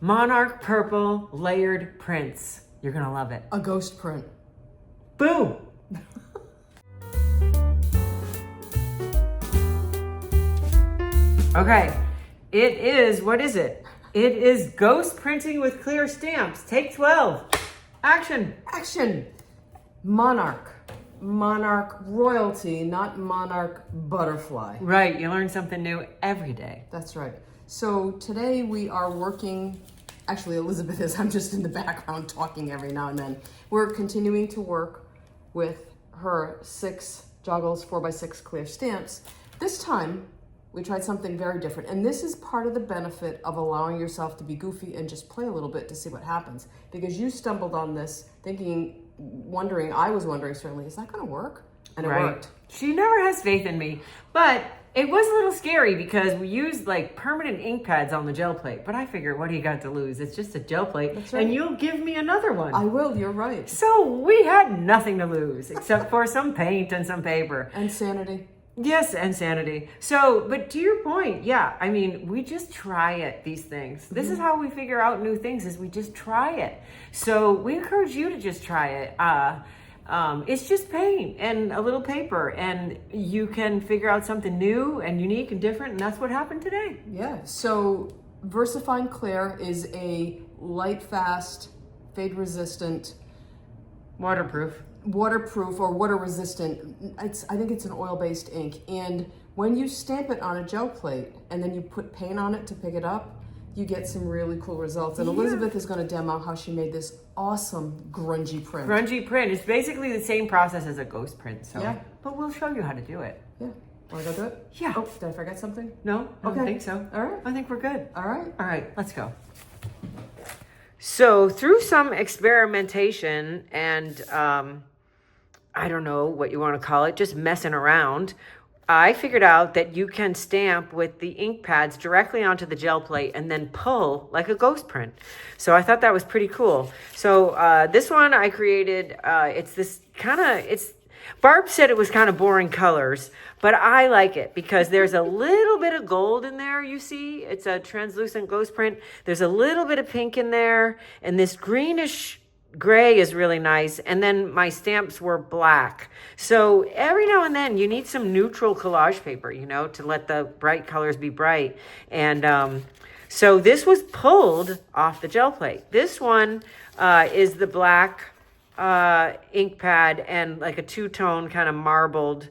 Monarch Purple Layered Prints. You're gonna love it. A ghost print. Boom! Okay, it is, what is it? It is ghost printing with clear stamps. Take 12. Action. Action. Monarch. Monarch royalty, not monarch butterfly. Right, you learn something new every day. That's right. So today we are working, actually Elizabeth is, I'm just in the background talking every now and then. We're continuing to work with her 6 JOGGLES 4x6 clear stamps. This time, we tried something very different. And this is part of the benefit of allowing yourself to be goofy and just play a little bit to see what happens. Because you stumbled on this wondering, I was wondering certainly, is that gonna work? And it worked. She never has faith in me. But it was a little scary because we used like permanent ink pads on the gel plate. But I figured, what do you got to lose? It's just a gel plate. That's right. And you'll give me another one. I will, you're right. So we had nothing to lose except for some paint and some paper. And sanity. Yes, and sanity. So, but to your point, yeah, I mean, we just try it, these things. This is how we figure out new things, is we just try it. So we encourage you to just try it. It's just paint and a little paper, and you can figure out something new and unique and different, and that's what happened today. Yeah, so VersaFine Clear is a light fast, fade resistant, waterproof or water resistant. I think it's an oil-based ink, and when you stamp it on a gel plate and then you put paint on it to pick it up, you get some really cool results. And Elizabeth is going to demo how she made this awesome grungy print. Grungy print. It's basically the same process as a ghost print. So, yeah. But we'll show you how to do it. Yeah. Want to go do it? Yeah. Oh, did I forget something? No, I don't think so. All right. I think we're good. All right. All right, let's go. So through some experimentation and I don't know what you want to call it, just messing around, I figured out that you can stamp with the ink pads directly onto the gel plate and then pull like a ghost print. So I thought that was pretty cool. So this one I created, it's this kind of, Barb said it was kind of boring colors, but I like it because there's a little bit of gold in there, you see? It's a translucent ghost print. There's a little bit of pink in there, and this greenish gray is really nice, and then my stamps were black. So every now and then you need some neutral collage paper, you know, to let the bright colors be bright. And so this was pulled off the gel plate. This one is the black ink pad and like a two-tone kind of marbled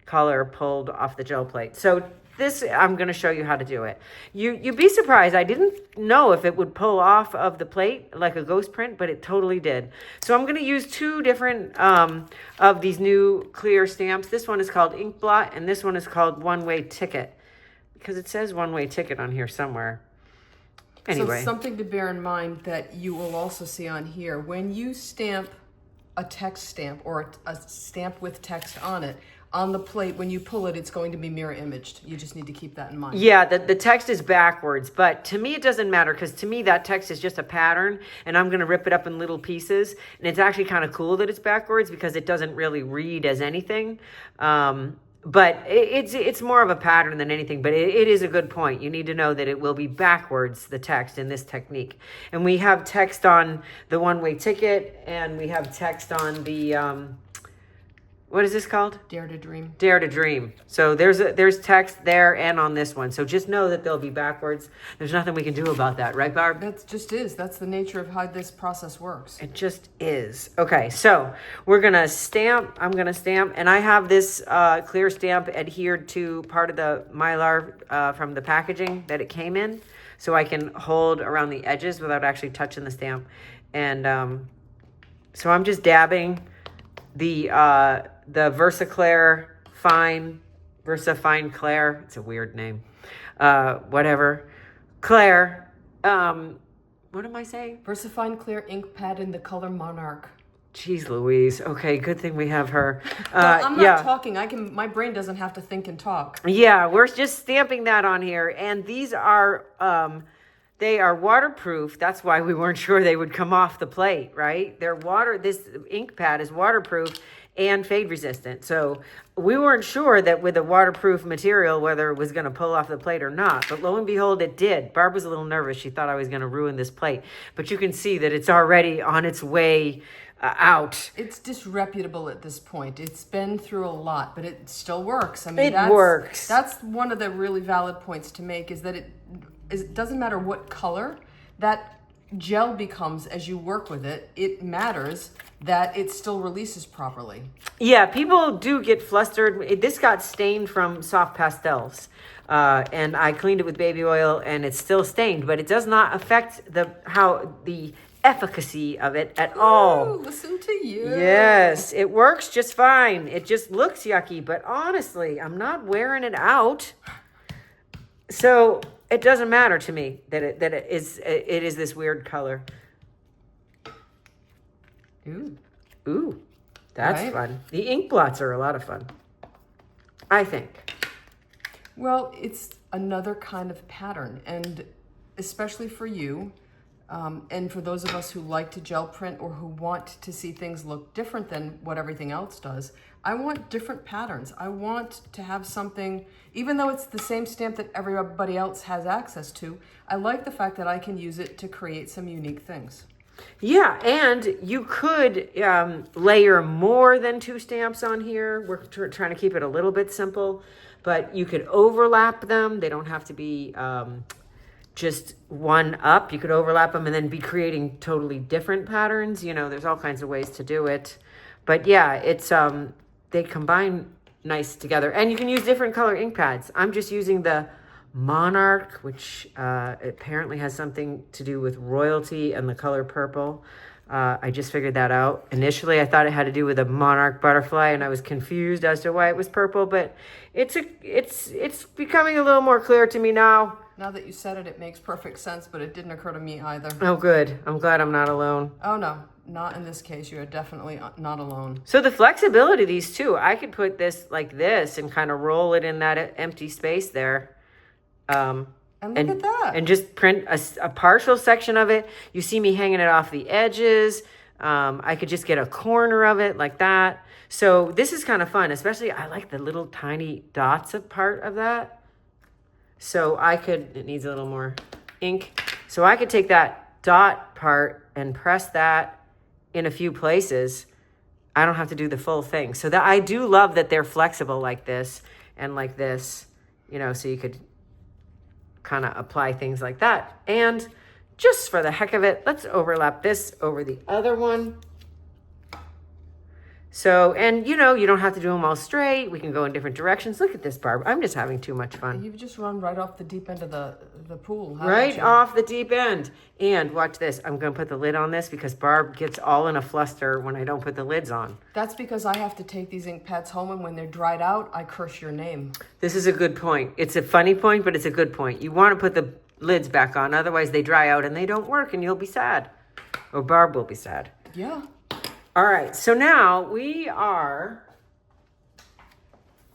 color pulled off the gel plate. So this, I'm going to show you how to do it. You'd be surprised. I didn't know if it would pull off of the plate like a ghost print, but it totally did. So I'm going to use 2 different of these new clear stamps. This one is called Ink Blot, and this one is called One Way Ticket, because it says One Way Ticket on here somewhere. Anyway. So something to bear in mind that you will also see on here, when you stamp a text stamp or a stamp with text on it, on the plate, when you pull it, it's going to be mirror imaged. You just need to keep that in mind. Yeah, the text is backwards, but to me it doesn't matter, because to me that text is just a pattern, and I'm going to rip it up in little pieces. And it's actually kind of cool that it's backwards because it doesn't really read as anything. But it's more of a pattern than anything, but it is a good point. You need to know that it will be backwards, the text, in this technique. And we have text on the one-way ticket, and we have text on the... what is this called? Dare to Dream. Dare to Dream. So there's text there and on this one. So just know that they'll be backwards. There's nothing we can do about that, right, Barb? That just is. That's the nature of how this process works. It just is. Okay, so we're going to stamp. I'm going to stamp. And I have this clear stamp adhered to part of the Mylar from the packaging that it came in. So I can hold around the edges without actually touching the stamp. And so I'm just dabbing the VersaFine Claire. It's a weird name. Whatever. Claire. What am I saying? VersaFine Clear ink pad in the color Monarch. Jeez Louise. Okay, good thing we have her. Well, I'm not talking. My brain doesn't have to think and talk. Yeah, we're just stamping that on here. And these are, they are waterproof. That's why we weren't sure they would come off the plate, right? This ink pad is waterproof. and fade resistant. So we weren't sure that with a waterproof material, whether it was going to pull off the plate or not. But lo and behold, it did. Barb was a little nervous. She thought I was going to ruin this plate. But you can see that it's already on its way out. It's disreputable at this point. It's been through a lot, but it still works. I mean, It works. That's one of the really valid points to make, is that it doesn't matter what color that gel becomes as you work with it. It matters that it still releases properly. Yeah, people do get flustered. This got stained from soft pastels. And I cleaned it with baby oil and it's still stained, but it does not affect the efficacy of it at all. Ooh, listen to you. Yes, it works just fine. It just looks yucky, but honestly, I'm not wearing it out. So it doesn't matter to me that it is this weird color. Ooh, that's Right? fun. The ink blots are a lot of fun, I think. Well, it's another kind of pattern, and especially for you, and for those of us who like to gel print or who want to see things look different than what everything else does, I want different patterns. I want to have something, even though it's the same stamp that everybody else has access to, I like the fact that I can use it to create some unique things. Yeah, and you could layer more than 2 stamps on here. We're trying to keep it a little bit simple, but you could overlap them. They don't have to be just one up. You could overlap them and then be creating totally different patterns. You know, there's all kinds of ways to do it. But yeah, it's they combine nice together. And you can use different color ink pads. I'm just using the Monarch, which apparently has something to do with royalty and the color purple. I just figured that out. Initially, I thought it had to do with a monarch butterfly, and I was confused as to why it was purple, but it's becoming a little more clear to me now. Now that you said it, it makes perfect sense, but it didn't occur to me either. Oh, good. I'm glad I'm not alone. Oh, no, not in this case. You are definitely not alone. So the flexibility of these too, I could put this like this and kind of roll it in that empty space there. And look at that. And just print a partial section of it. You see me hanging it off the edges. I could just get a corner of it like that. So this is kind of fun, especially I like the little tiny dots of part of that. So it needs a little more ink. So I could take that dot part and press that in a few places. I don't have to do the full thing. So that I do love that they're flexible like this and like this, you know, so you could kind of apply things like that. And just for the heck of it, let's overlap this over the other one. So, and you know, you don't have to do them all straight. We can go in different directions. Look at this, Barb. I'm just having too much fun. You've just run right off the deep end of the pool. Right off the deep end. And watch this. I'm going to put the lid on this because Barb gets all in a fluster when I don't put the lids on. That's because I have to take these ink pads home, and when they're dried out, I curse your name. This is a good point. It's a funny point, but it's a good point. You want to put the lids back on. Otherwise, they dry out and they don't work and you'll be sad. Or Barb will be sad. Yeah. All right, so now we are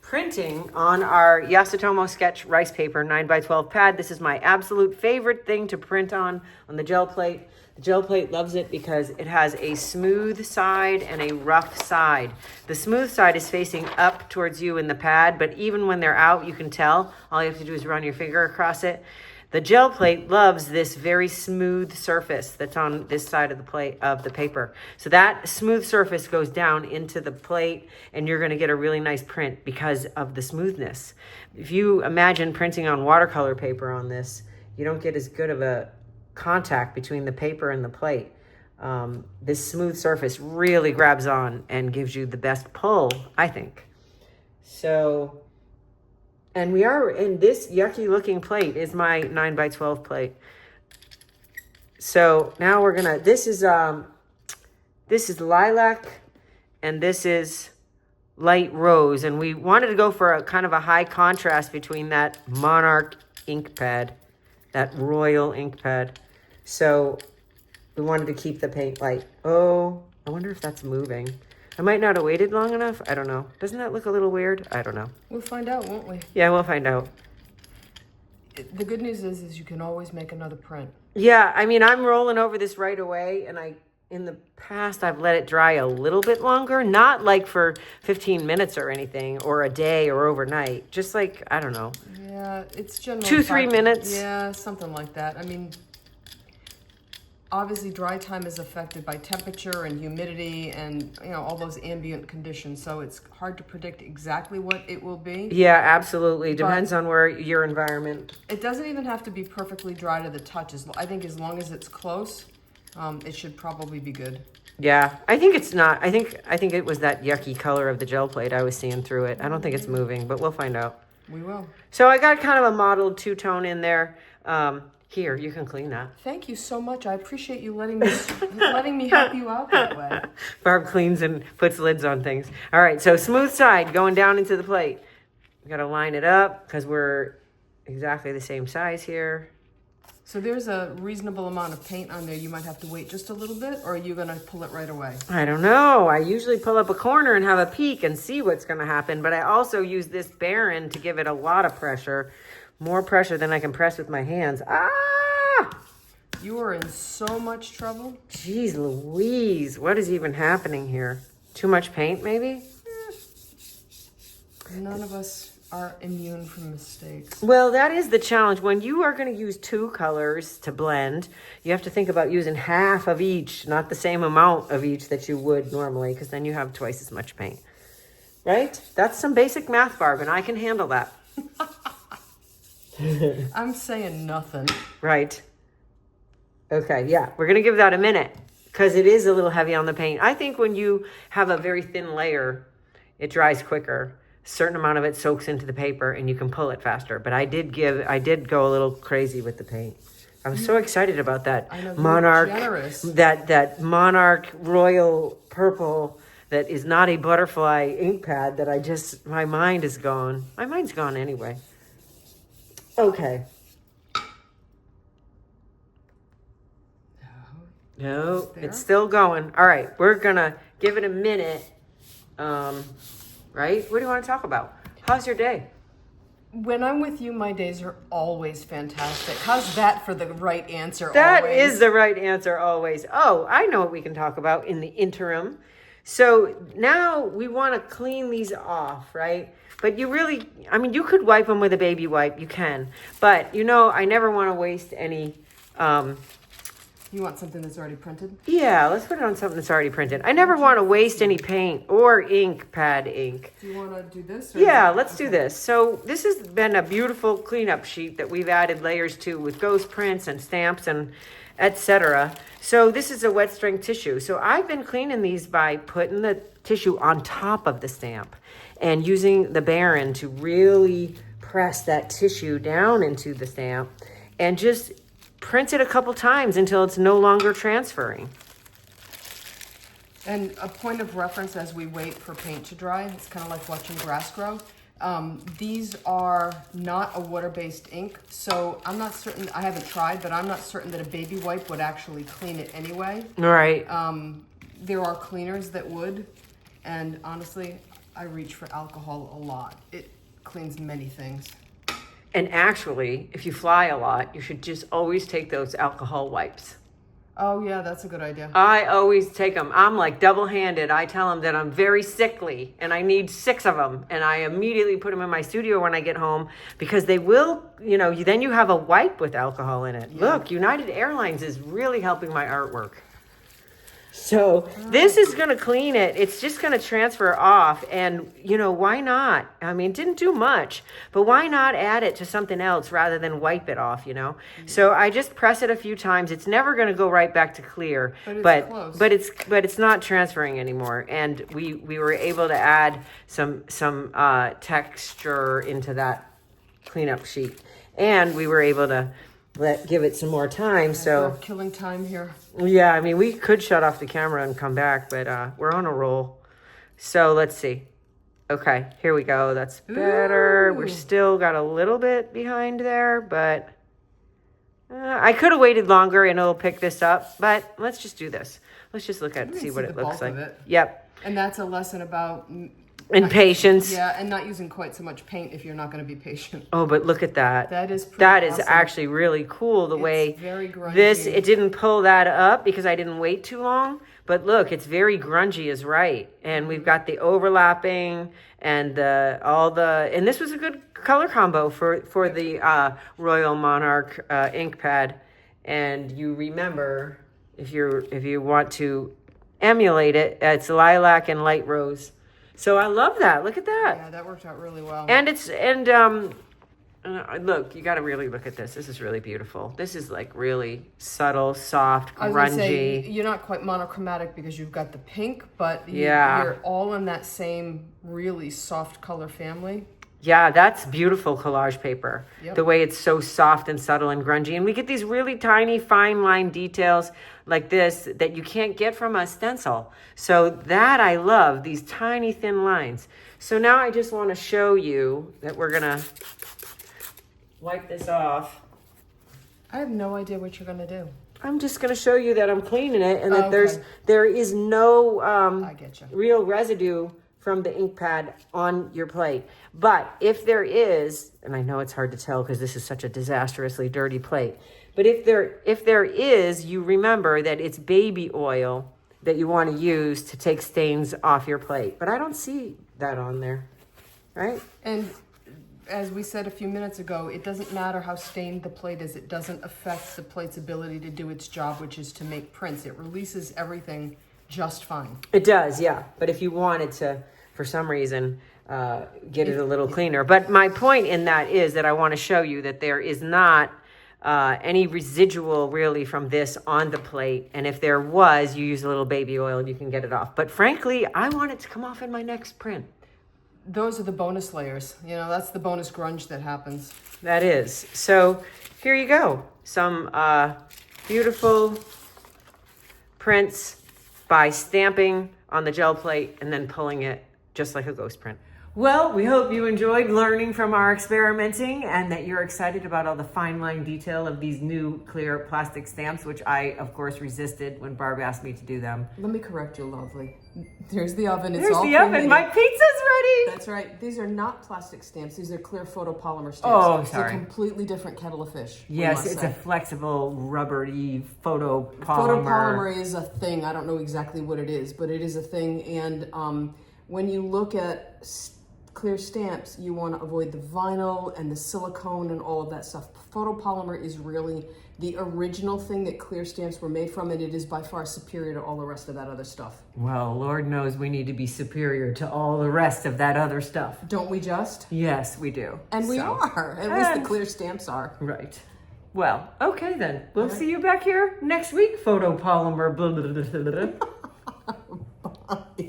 printing on our Yasutomo Sketch rice paper 9x12 pad. This is my absolute favorite thing to print on the gel plate. The gel plate loves it because it has a smooth side and a rough side. The smooth side is facing up towards you in the pad, but even when they're out, you can tell. All you have to do is run your finger across it. The gel plate loves this very smooth surface that's on this side of the plate of the paper. So that smooth surface goes down into the plate and you're gonna get a really nice print because of the smoothness. If you imagine printing on watercolor paper on this, you don't get as good of a contact between the paper and the plate. This smooth surface really grabs on and gives you the best pull, I think. So, and we are in this yucky looking plate is my 9x12 plate. So now we're gonna, this is lilac and this is light rose. And we wanted to go for a kind of a high contrast between that Monarch ink pad, that royal ink pad. So we wanted to keep the paint light. Oh, I wonder if that's moving. I might not have waited long enough. I don't know. Doesn't that look a little weird? I don't know. We'll find out, won't we? Yeah, we'll find out. The good news is you can always make another print. Yeah, I mean, I'm rolling over this right away, and I in the past, I've let it dry a little bit longer, not like for 15 minutes or anything, or a day or overnight. Just like, I don't know. Yeah, it's generally 2-3 minutes. Yeah, something like that. I mean, obviously dry time is affected by temperature and humidity and, you know, all those ambient conditions. So it's hard to predict exactly what it will be. Yeah, absolutely. Depends on where your environment. It doesn't even have to be perfectly dry to the touch. I think as long as it's close, it should probably be good. Yeah, I think it's not. I think it was that yucky color of the gel plate I was seeing through it. I don't think it's moving, but we'll find out. We will. So I got kind of a mottled two-tone in there. Here, you can clean that. Thank you so much. I appreciate you letting me help you out that way. Barb cleans and puts lids on things. All right, so smooth side going down into the plate. We got to line it up because we're exactly the same size here. So there's a reasonable amount of paint on there. You might have to wait just a little bit, or are you going to pull it right away? I don't know. I usually pull up a corner and have a peek and see what's going to happen, but I also use this Baron to give it a lot of pressure. More pressure than I can press with my hands. Ah! You are in so much trouble. Jeez Louise. What is even happening here? Too much paint, maybe? None of us are immune from mistakes. Well, that is the challenge. When you are going to use 2 colors to blend, you have to think about using half of each, not the same amount of each that you would normally, because then you have twice as much paint. Right? That's some basic math, Barb, and I can handle that. I'm saying nothing. Right. Okay, yeah. We're going to give that a minute because it is a little heavy on the paint. I think when you have a very thin layer, it dries quicker. A certain amount of it soaks into the paper and you can pull it faster. But I did go a little crazy with the paint. I was so excited about that Monarch, that Monarch Royal Purple that is not a butterfly ink pad that my mind is gone. My mind's gone anyway. Okay. No, it's still going. All right, we're gonna give it a minute. Right? What do you want to talk about? How's your day? When I'm with you, my days are always fantastic. How's that for the right answer? That is the right answer always. Oh, I know what we can talk about in the interim. So now we want to clean these off, right? But you could wipe them with a baby wipe. You can. But, I never want to waste any... You want something that's already printed? Yeah, let's put it on something that's already printed. I never want to waste any paint or ink, pad ink. Do you want to do this? Yeah, let's do this. So this has been a beautiful cleanup sheet that we've added layers to with ghost prints and stamps and etc. So this is a wet strength tissue. So I've been cleaning these by putting the tissue on top of the stamp and using the Baron to really press that tissue down into the stamp and just print it a couple times until it's no longer transferring. And a point of reference as we wait for paint to dry, it's kind of like watching grass grow. These are not a water-based ink, so I'm not certain, I haven't tried, but I'm not certain that a baby wipe would actually clean it anyway. All right. There are cleaners that would, and honestly, I reach for alcohol a lot. It cleans many things. And actually, if you fly a lot, you should just always take those alcohol wipes. Oh, yeah, that's a good idea. I always take them. I'm like double-handed. I tell them that I'm very sickly and I need 6 of them. And I immediately put them in my studio when I get home because they will, then you have a wipe with alcohol in it. Yeah. Look, United Airlines is really helping my artwork. So this is going to clean it. It's just going to transfer off. And, why not? I mean, it didn't do much, but why not add it to something else rather than wipe it off, Mm-hmm. So I just press it a few times. It's never going to go right back to clear, but it's not transferring anymore. And we were able to add some texture into that cleanup sheet. And we were able to give it some more time. So we're killing time here. Yeah, I mean, we could shut off the camera and come back, but we're on a roll. So let's see. Okay, here we go. That's better. Ooh. We're still got a little bit behind there, but I could have waited longer and it'll pick this up, but let's just do this. Let's just see what it looks like. It. Yep. And that's a lesson about And patience. Yeah, and not using quite so much paint if you're not going to be patient. Oh, but look at that. That is pretty That is awesome. actually really cool the way very grungy. it didn't pull that up because I didn't wait too long. But look, it's very grungy is right. And we've got the overlapping and and this was a good color combo for the Royal Monarch ink pad. And you remember, if you want to emulate it, it's lilac and light rose. So I love that. Look at that. Yeah, that worked out really well. And look, you got to really look at this. This is really beautiful. This is like really subtle, soft, I was gonna say, grungy. you're not quite monochromatic because you've got the pink, but Yeah. you're all in that same really soft color family. Yeah, that's beautiful collage paper. Yep. The way it's so soft and subtle and grungy. And we get these really tiny fine line details like this that you can't get from a stencil. So that I love, these tiny thin lines. So now I just want to show you that we're going to wipe this off. I have no idea what you're gonna do. I'm just going to show you that I'm cleaning it and that Okay. there is no I get you. real residue from the ink pad on your plate. But if there is, and I know it's hard to tell because this is such a disastrously dirty plate, but if there is, you remember that it's baby oil that you want to use to take stains off your plate. But I don't see that on there, right? And as we said a few minutes ago, it doesn't matter how stained the plate is. It doesn't affect the plate's ability to do its job, which is to make prints. It releases everything just fine. It does, yeah. But if you wanted to, for some reason, get it a little cleaner. But my point in that is that I want to show you that there is not any residual really from this on the plate. And if there was, you use a little baby oil and you can get it off. But frankly, I want it to come off in my next print. Those are the bonus layers. You know, that's the bonus grunge that happens. That is. So here you go. Some beautiful prints by stamping on the gel plate and then pulling it just like a ghost print. Well, we hope you enjoyed learning from our experimenting and that you're excited about all the fine line detail of these new clear plastic stamps, which I, of course, resisted when Barb asked me to do them. Let me correct you, lovely. There's the oven. There's the oven. My pizza's ready. That's right. These are not plastic stamps. These are clear photopolymer stamps. Oh, sorry. It's a completely different kettle of fish. Yes, it's a flexible, rubbery photopolymer. Photopolymer is a thing. I don't know exactly what it is, but it is a thing. And when you look at clear stamps, you want to avoid the vinyl and the silicone and all of that stuff. Photopolymer is really the original thing that clear stamps were made from, and it is by far superior to all the rest of that other stuff. Well, Lord knows we need to be superior to all the rest of that other stuff. Don't we just? Yes, we do. And we are. At least the clear stamps are. Right. Well, okay then. We'll see you back here next week, photopolymer. Blah, blah, blah, blah, blah. Bye.